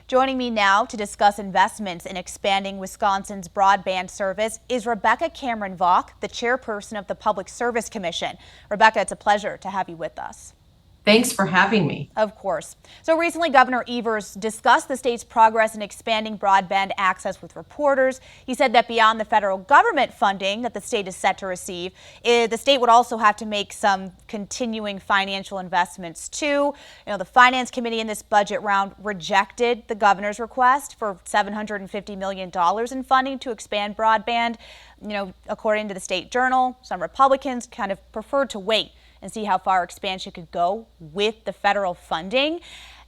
Joining me now to discuss investments in expanding Wisconsin's broadband service is Cameron Valcq, the chairperson of the Public Service Commission. Rebecca, it's a pleasure to have you with us. Thanks for having me. Of course. So recently, Governor Evers discussed the state's progress in expanding broadband access with reporters. He said that beyond the federal government funding that the state is set to receive, the state would also have to make some continuing financial investments too. The Finance Committee in this budget round rejected the governor's request for $750 million in funding to expand broadband. According to the State Journal, some Republicans kind of preferred to wait and see how far expansion could go with the federal funding.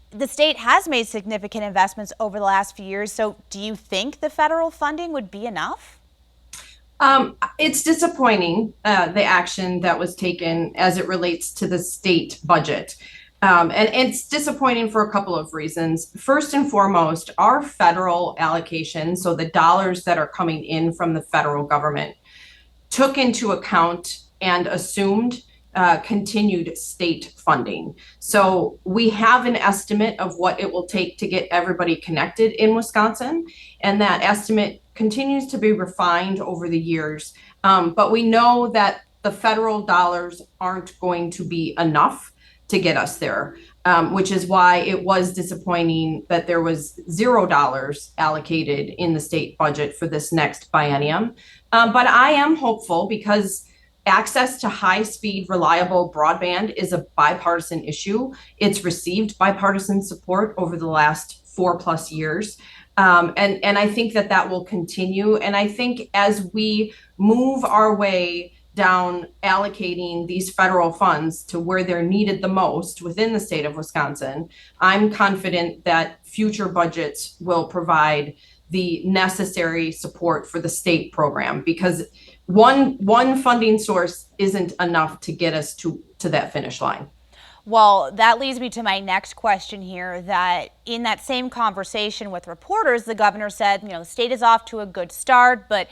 The state has made significant investments over the last few years. So do you think the federal funding would be enough? It's disappointing, the action that was taken as it relates to the state budget. And it's disappointing for a couple of reasons. First and foremost, our federal allocation, so the dollars that are coming in from the federal government, took into account and assumed continued state funding. So we have an estimate of what it will take to get everybody connected in Wisconsin, and that estimate continues to be refined over the years. But we know that the federal dollars aren't going to be enough to get us there, which is why it was disappointing that there was $0 allocated in the state budget for this next biennium. But I am hopeful because access to high-speed, reliable broadband is a bipartisan issue. It's received bipartisan support over the last 4+ years. And I think that will continue. And I think as we move our way down allocating these federal funds to where they're needed the most within the state of Wisconsin, I'm confident that future budgets will provide the necessary support for the state program, because one funding source isn't enough to get us to that finish line. Well, that leads me to my next question here, that in that same conversation with reporters, the governor said, the state is off to a good start, but,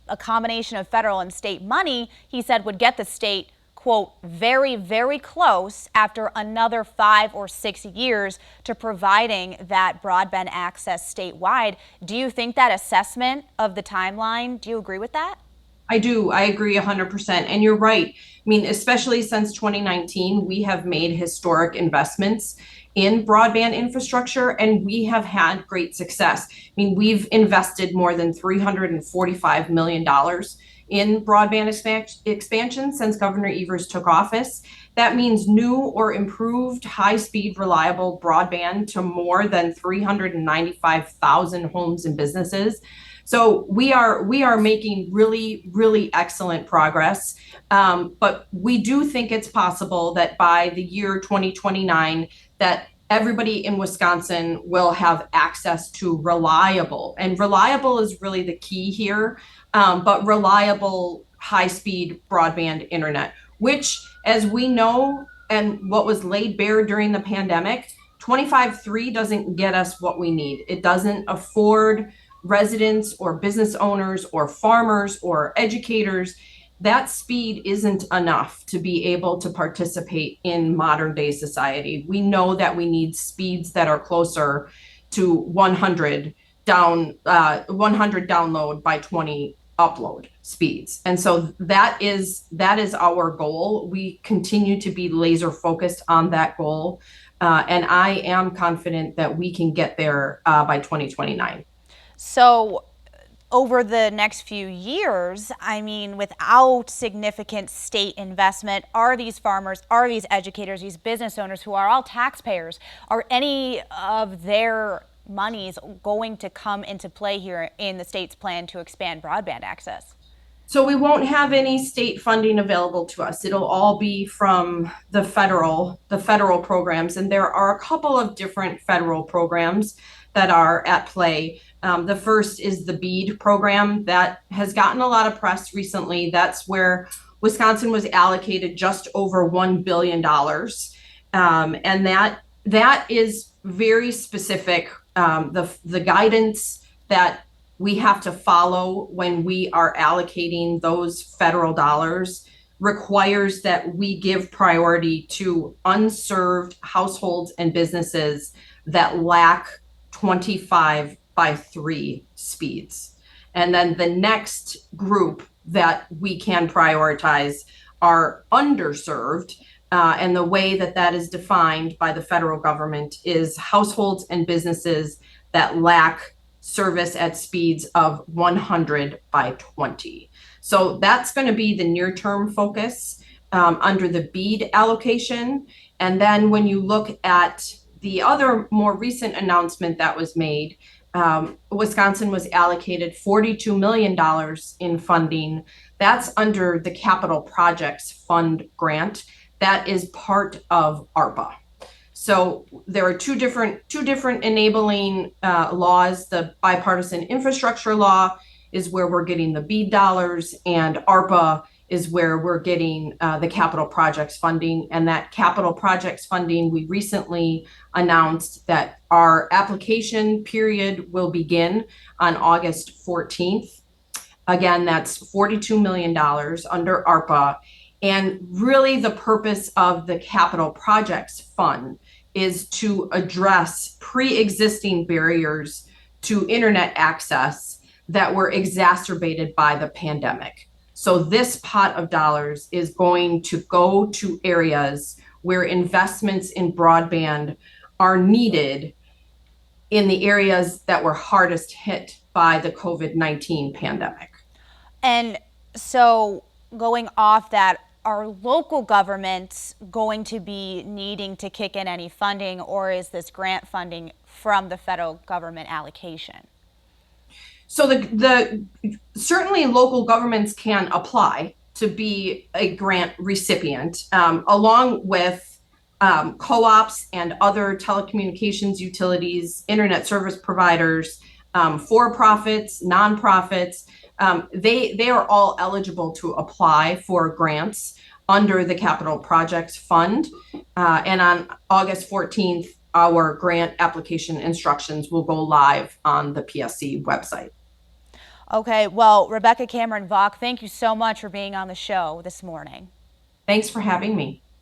a combination of federal and state money, he said, would get the state, quote, very, very close after another 5 or 6 years to providing that broadband access statewide. Do you think that assessment of the timeline, do you agree with that? I do. I agree 100%. And you're right. I mean, especially since 2019, we have made historic investments in broadband infrastructure, and we have had great success. I mean, we've invested more than $345 million in broadband expansion since Governor Evers took office. That means new or improved high-speed, reliable broadband to more than 395,000 homes and businesses. So we are making really, really excellent progress. But we do think it's possible that by the year 2029, that everybody in Wisconsin will have access to reliable, and reliable is really the key here, but reliable high-speed broadband internet, which, as we know, and what was laid bare during the pandemic, 25.3 doesn't get us what we need. It doesn't afford residents or business owners or farmers or educators. That speed isn't enough to be able to participate in modern day society. We know that we need speeds that are closer to 100 download by 20 upload speeds. And so that is our goal. We continue to be laser focused on that goal. And I am confident that we can get there by 2029. So over the next few years, without significant state investment, are these farmers, are these educators, these business owners who are all taxpayers, are any of their monies going to come into play here in the state's plan to expand broadband access? So we won't have any state funding available to us. It'll all be from the federal programs. And there are a couple of different federal programs that are at play. The first is the BEAD program that has gotten a lot of press recently. That's where Wisconsin was allocated just over $1 billion. And that is very specific. The guidance that we have to follow when we are allocating those federal dollars requires that we give priority to unserved households and businesses that lack 25 by 3 speeds. And then the next group that we can prioritize are underserved. And the way that that is defined by the federal government is households and businesses that lack service at speeds of 100 by 20. So that's going to be the near-term focus under the BEAD allocation. And then when you look at the other more recent announcement that was made, Wisconsin was allocated $42 million in funding. That's under the Capital Projects Fund grant. That is part of ARPA. So there are two different enabling laws. The bipartisan infrastructure law is where we're getting the BEAD dollars, and ARPA is where we're getting the capital projects funding. And that capital projects funding, we recently announced that our application period will begin on August 14th. Again, that's $42 million under ARPA. And really the purpose of the capital projects fund is to address pre-existing barriers to internet access that were exacerbated by the pandemic. So this pot of dollars is going to go to areas where investments in broadband are needed in the areas that were hardest hit by the COVID-19 pandemic. And so going off that, are local governments going to be needing to kick in any funding, or is this grant funding from the federal government allocation? So the certainly local governments can apply to be a grant recipient, along with co-ops and other telecommunications utilities, internet service providers, for-profits, nonprofits. They are all eligible to apply for grants under the Capital Projects Fund. And on August 14th, our grant application instructions will go live on the PSC website. Okay, well, Rebecca Cameron Valcq, thank you so much for being on the show this morning. Thanks for having me.